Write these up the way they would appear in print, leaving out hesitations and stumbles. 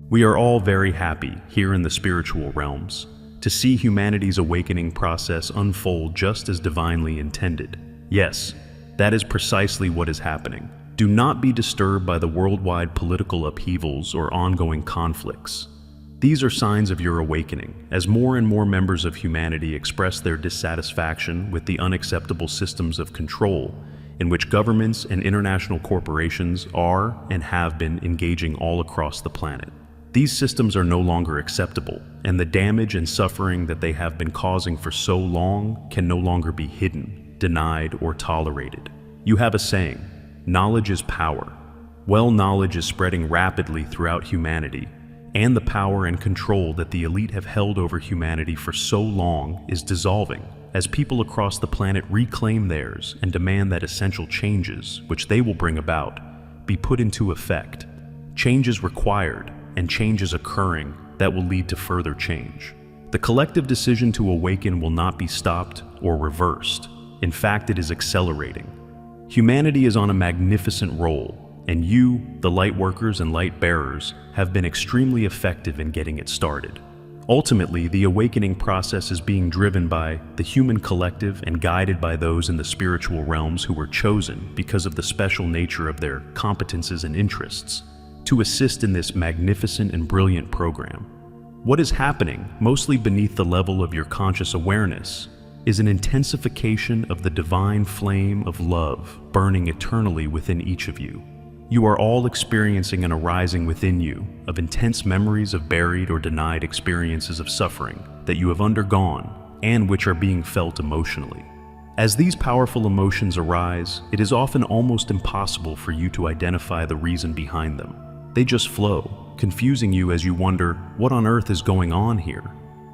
We are all very happy here in the spiritual realms to see humanity's awakening process unfold just as divinely intended. Yes, that is precisely what is happening. Do not be disturbed by the worldwide political upheavals or ongoing conflicts. These are signs of your awakening, as more and more members of humanity express their dissatisfaction with the unacceptable systems of control in which governments and international corporations are and have been engaging all across the planet. These systems are no longer acceptable, and the damage and suffering that they have been causing for so long can no longer be hidden, denied, or tolerated. You have a saying, knowledge is power. Well, knowledge is spreading rapidly throughout humanity, and the power and control that the elite have held over humanity for so long is dissolving as people across the planet reclaim theirs and demand that essential changes, which they will bring about, be put into effect. Change is required, and change is occurring that will lead to further change. The collective decision to awaken will not be stopped or reversed. In fact, it is accelerating. Humanity is on a magnificent roll, and you, the Lightworkers and Light Bearers, have been extremely effective in getting it started. Ultimately, the awakening process is being driven by the human collective and guided by those in the spiritual realms who were chosen because of the special nature of their competences and interests to assist in this magnificent and brilliant program. What is happening, mostly beneath the level of your conscious awareness, is an intensification of the divine flame of love burning eternally within each of you. You are all experiencing an arising within you of intense memories of buried or denied experiences of suffering that you have undergone and which are being felt emotionally. As these powerful emotions arise, it is often almost impossible for you to identify the reason behind them. They just flow, confusing you as you wonder, what on earth is going on here?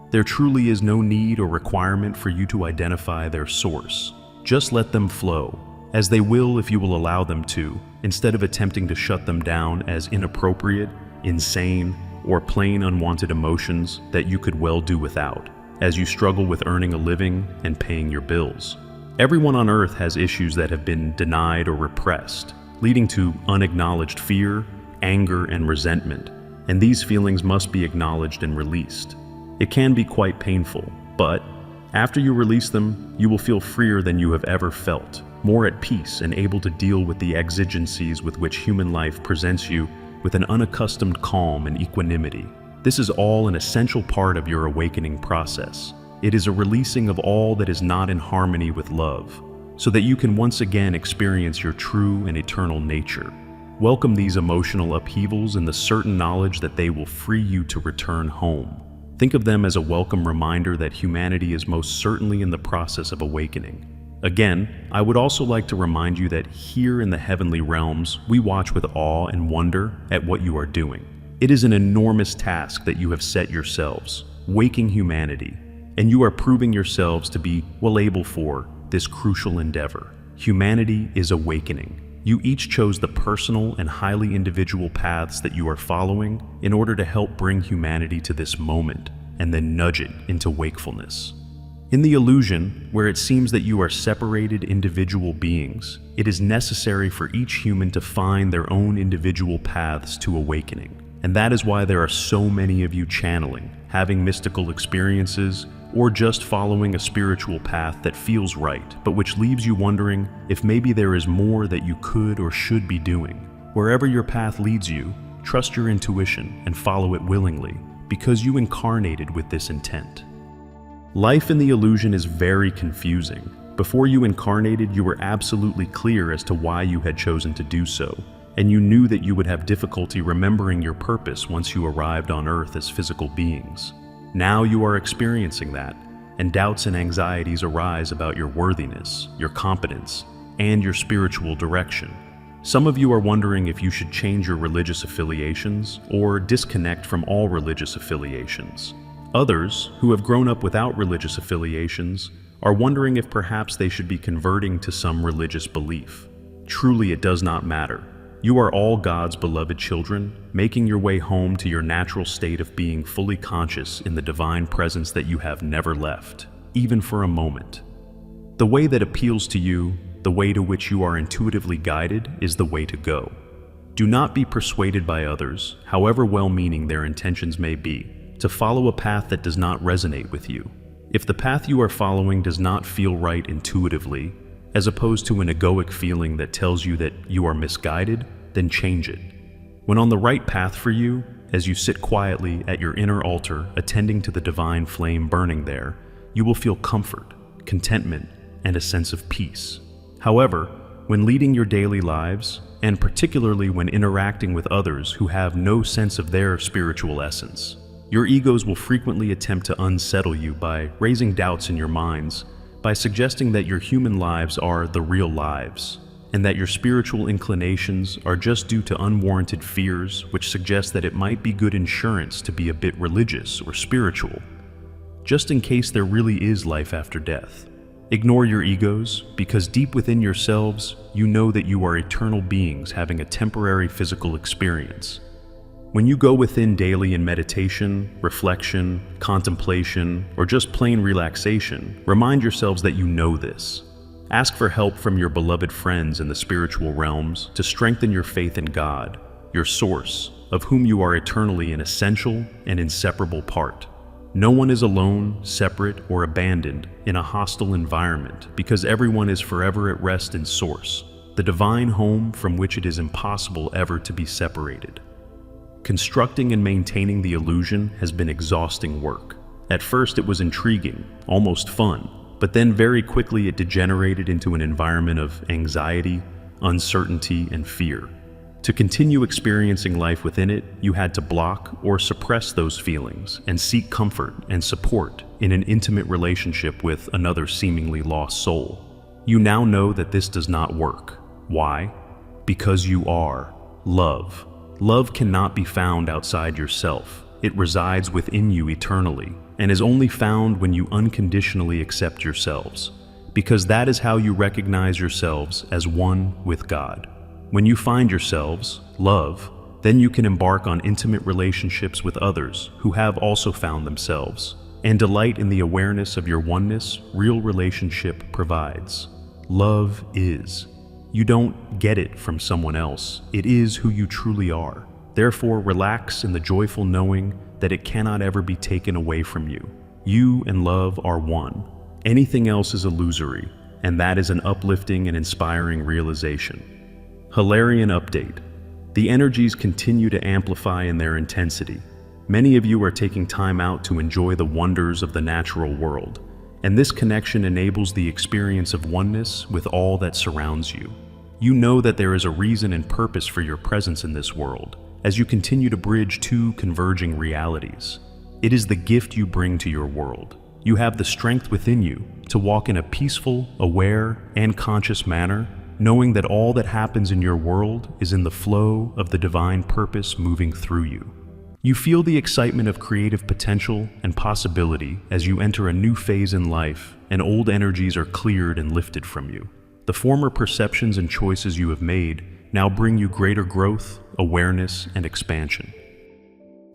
There truly is no need or requirement for you to identify their source. Just let them flow, as they will if you will allow them to, instead of attempting to shut them down as inappropriate, insane, or plain unwanted emotions that you could well do without, as you struggle with earning a living and paying your bills. Everyone on earth has issues that have been denied or repressed, leading to unacknowledged fear, anger, and resentment, and these feelings must be acknowledged and released. It can be quite painful, but after you release them, you will feel freer than you have ever felt, more at peace and able to deal with the exigencies with which human life presents you with an unaccustomed calm and equanimity. This is all an essential part of your awakening process. It is a releasing of all that is not in harmony with love, so that you can once again experience your true and eternal nature. Welcome these emotional upheavals in the certain knowledge that they will free you to return home. Think of them as a welcome reminder that humanity is most certainly in the process of awakening. Again, I would also like to remind you that here in the heavenly realms, we watch with awe and wonder at what you are doing. It is an enormous task that you have set yourselves, waking humanity, and you are proving yourselves to be well able for this crucial endeavor. Humanity is awakening. You each chose the personal and highly individual paths that you are following in order to help bring humanity to this moment and then nudge it into wakefulness. In the illusion, where it seems that you are separated individual beings, it is necessary for each human to find their own individual paths to awakening. And that is why there are so many of you channeling, having mystical experiences, or just following a spiritual path that feels right, but which leaves you wondering if maybe there is more that you could or should be doing. Wherever your path leads you, trust your intuition and follow it willingly, because you incarnated with this intent. Life in the illusion is very confusing. Before you incarnated, you were absolutely clear as to why you had chosen to do so, and you knew that you would have difficulty remembering your purpose once you arrived on Earth as physical beings. Now you are experiencing that, and doubts and anxieties arise about your worthiness, your competence, and your spiritual direction. Some of you are wondering if you should change your religious affiliations or disconnect from all religious affiliations. Others, who have grown up without religious affiliations, are wondering if perhaps they should be converting to some religious belief. Truly, it does not matter. You are all God's beloved children, making your way home to your natural state of being fully conscious in the divine presence that you have never left, even for a moment. The way that appeals to you, the way to which you are intuitively guided, is the way to go. Do not be persuaded by others, however well-meaning their intentions may be, to follow a path that does not resonate with you. If the path you are following does not feel right intuitively, as opposed to an egoic feeling that tells you that you are misguided, then change it. When on the right path for you, as you sit quietly at your inner altar attending to the divine flame burning there, you will feel comfort, contentment, and a sense of peace. However, when leading your daily lives, and particularly when interacting with others who have no sense of their spiritual essence, your egos will frequently attempt to unsettle you by raising doubts in your minds, by suggesting that your human lives are the real lives, and that your spiritual inclinations are just due to unwarranted fears, which suggest that it might be good insurance to be a bit religious or spiritual, just in case there really is life after death. Ignore your egos, because deep within yourselves, you know that you are eternal beings having a temporary physical experience. When you go within daily in meditation, reflection, contemplation, or just plain relaxation, remind yourselves that you know this. Ask for help from your beloved friends in the spiritual realms to strengthen your faith in God, your source, of whom you are eternally an essential and inseparable part. No one is alone, separate, or abandoned in a hostile environment, because everyone is forever at rest in Source, the divine home from which it is impossible ever to be separated. Constructing and maintaining the illusion has been exhausting work. At first it was intriguing, almost fun, but then very quickly it degenerated into an environment of anxiety, uncertainty, and fear. To continue experiencing life within it, you had to block or suppress those feelings and seek comfort and support in an intimate relationship with another seemingly lost soul. You now know that this does not work. Why? Because you are love. Love cannot be found outside yourself. It resides within you eternally and is only found when you unconditionally accept yourselves, because that is how you recognize yourselves as one with God. When you find yourselves, love, then you can embark on intimate relationships with others who have also found themselves, and delight in the awareness of your oneness real relationship provides. Love is. You don't get it from someone else. It is who you truly are. Therefore, relax in the joyful knowing that it cannot ever be taken away from you. You and love are one. Anything else is illusory, and that is an uplifting and inspiring realization. Hilarion update. The energies continue to amplify in their intensity. Many of you are taking time out to enjoy the wonders of the natural world, and this connection enables the experience of oneness with all that surrounds you. You know that there is a reason and purpose for your presence in this world, as you continue to bridge two converging realities. It is the gift you bring to your world. You have the strength within you to walk in a peaceful, aware, and conscious manner, knowing that all that happens in your world is in the flow of the divine purpose moving through you. You feel the excitement of creative potential and possibility as you enter a new phase in life, and old energies are cleared and lifted from you. The former perceptions and choices you have made now bring you greater growth, awareness, and expansion.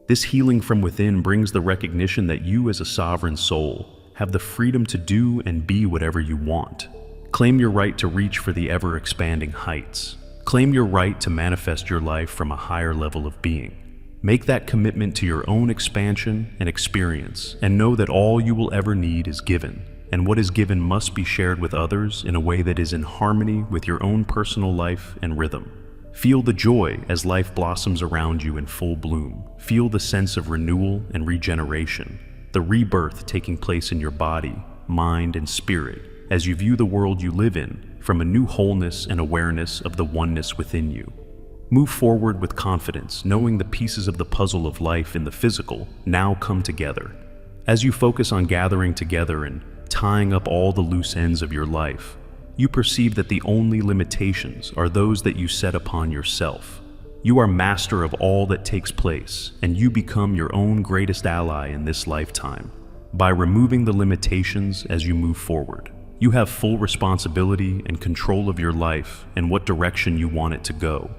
This healing from within brings the recognition that you as a sovereign soul have the freedom to do and be whatever you want. Claim your right to reach for the ever-expanding heights. Claim your right to manifest your life from a higher level of being. Make that commitment to your own expansion and experience, and know that all you will ever need is given, and what is given must be shared with others in a way that is in harmony with your own personal life and rhythm. Feel the joy as life blossoms around you in full bloom. Feel the sense of renewal and regeneration, the rebirth taking place in your body, mind, and spirit, as you view the world you live in from a new wholeness and awareness of the oneness within you. Move forward with confidence, knowing the pieces of the puzzle of life in the physical now come together. As you focus on gathering together and tying up all the loose ends of your life, you perceive that the only limitations are those that you set upon yourself. You are master of all that takes place, and you become your own greatest ally in this lifetime. By removing the limitations as you move forward, you have full responsibility and control of your life and what direction you want it to go.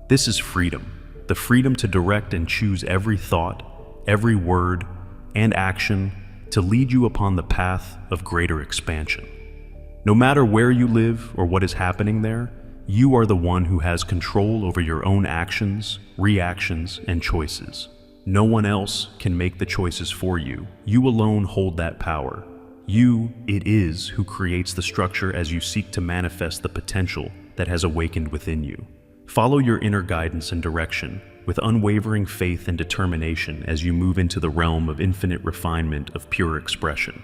This is freedom, the freedom to direct and choose every thought, every word, and action to lead you upon the path of greater expansion. No matter where you live or what is happening there, You are the one who has control over your own actions, reactions, and choices. No one else can make the choices for you. You alone hold that power. It is who creates the structure as you seek to manifest the potential that has awakened within you. Follow your inner guidance and direction with unwavering faith and determination as you move into the realm of infinite refinement of pure expression.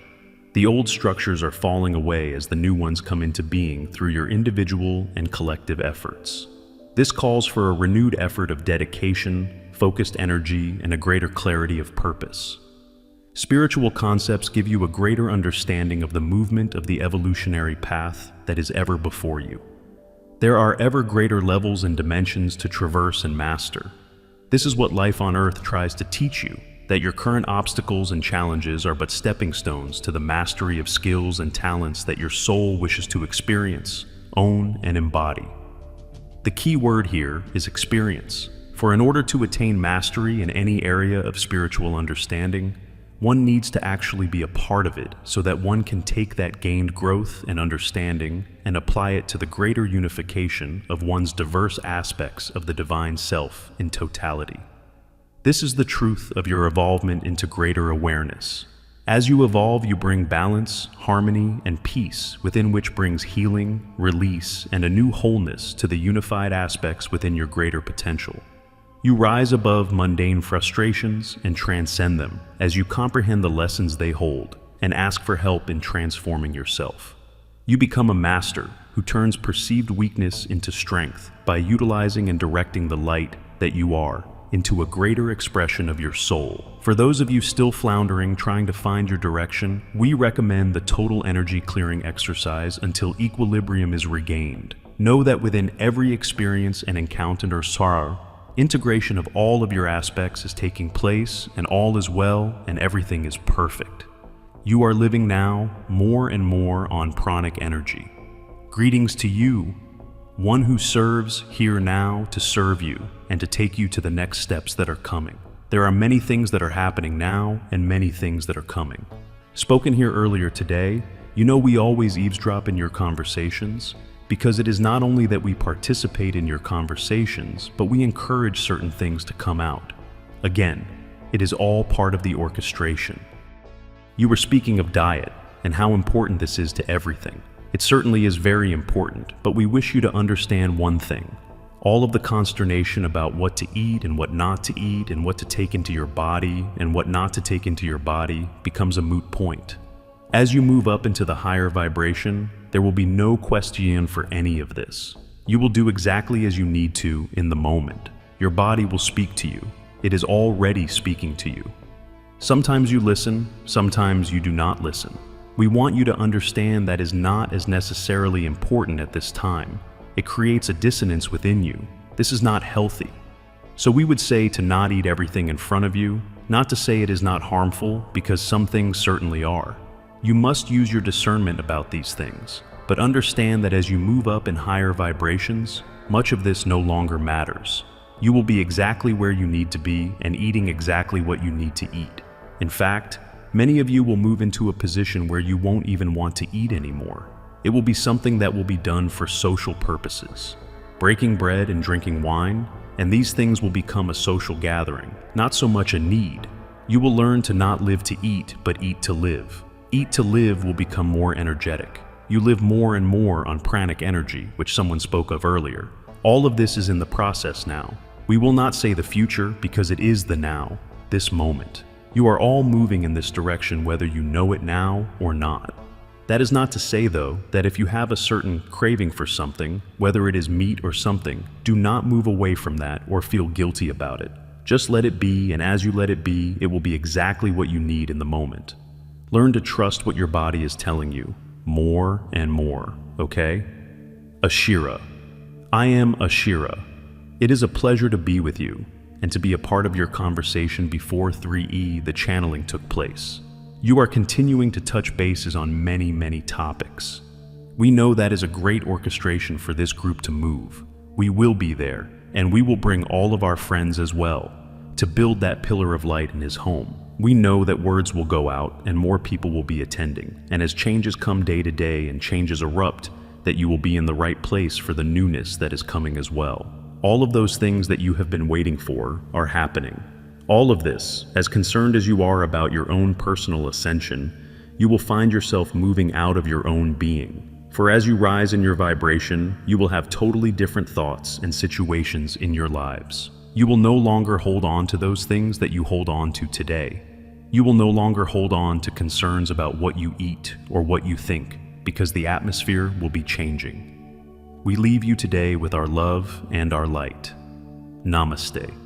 The old structures are falling away as the new ones come into being through your individual and collective efforts. This calls for a renewed effort of dedication, focused energy, and a greater clarity of purpose. Spiritual concepts give you a greater understanding of the movement of the evolutionary path that is ever before you. There are ever greater levels and dimensions to traverse and master. This is what life on Earth tries to teach you, that your current obstacles and challenges are but stepping stones to the mastery of skills and talents that your soul wishes to experience, own, and embody. The key word here is experience, for in order to attain mastery in any area of spiritual understanding, one needs to actually be a part of it so that one can take that gained growth and understanding and apply it to the greater unification of one's diverse aspects of the divine self in totality. This is the truth of your evolvement into greater awareness. As you evolve, you bring balance, harmony, and peace within which brings healing, release, and a new wholeness to the unified aspects within your greater potential. You rise above mundane frustrations and transcend them as you comprehend the lessons they hold and ask for help in transforming yourself. You become a master who turns perceived weakness into strength by utilizing and directing the light that you are into a greater expression of your soul. For those of you still floundering, trying to find your direction, we recommend the total energy clearing exercise until equilibrium is regained. Know that within every experience and encounter or sorrow, integration of all of your aspects is taking place, and all is well, and everything is perfect. You are living now more and more on pranic energy. Greetings to you, one who serves here now to serve you and to take you to the next steps that are coming. There are many things that are happening now and many things that are coming. Spoken here earlier today, you know we always eavesdrop in your conversations, because it is not only that we participate in your conversations, but we encourage certain things to come out. Again, it is all part of the orchestration. You were speaking of diet and how important this is to everything. It certainly is very important, but we wish you to understand one thing. All of the consternation about what to eat and what not to eat and what to take into your body and what not to take into your body becomes a moot point. As you move up into the higher vibration, there will be no question for any of this. You will do exactly as you need to in the moment. Your body will speak to you. It is already speaking to you. Sometimes you listen, sometimes you do not listen. We want you to understand that is not as necessarily important at this time. It creates a dissonance within you. This is not healthy. So we would say to not eat everything in front of you, not to say it is not harmful, because some things certainly are. You must use your discernment about these things, but understand that as you move up in higher vibrations, much of this no longer matters. You will be exactly where you need to be and eating exactly what you need to eat. In fact, many of you will move into a position where you won't even want to eat anymore. It will be something that will be done for social purposes. Breaking bread and drinking wine, and these things will become a social gathering, not so much a need. You will learn to not live to eat, but eat to live. Eat to live will become more energetic. You live more and more on pranic energy, which someone spoke of earlier. All of this is in the process now. We will not say the future because it is the now, this moment. You are all moving in this direction whether you know it now or not. That is not to say, though, that if you have a certain craving for something, whether it is meat or something, do not move away from that or feel guilty about it. Just let it be, and as you let it be, it will be exactly what you need in the moment. Learn to trust what your body is telling you, more and more, okay? Ashira. I am Ashira. It is a pleasure to be with you, and to be a part of your conversation before 3E, the channeling took place. You are continuing to touch bases on many, many topics. We know that is a great orchestration for this group to move. We will be there, and we will bring all of our friends as well, to build that pillar of light in his home. We know that words will go out and more people will be attending, and as changes come day to day and changes erupt, that you will be in the right place for the newness that is coming as well. All of those things that you have been waiting for are happening. All of this, as concerned as you are about your own personal ascension, you will find yourself moving out of your own being. For as you rise in your vibration, you will have totally different thoughts and situations in your lives. You will no longer hold on to those things that you hold on to today. You will no longer hold on to concerns about what you eat or what you think, because the atmosphere will be changing. We leave you today with our love and our light. Namaste.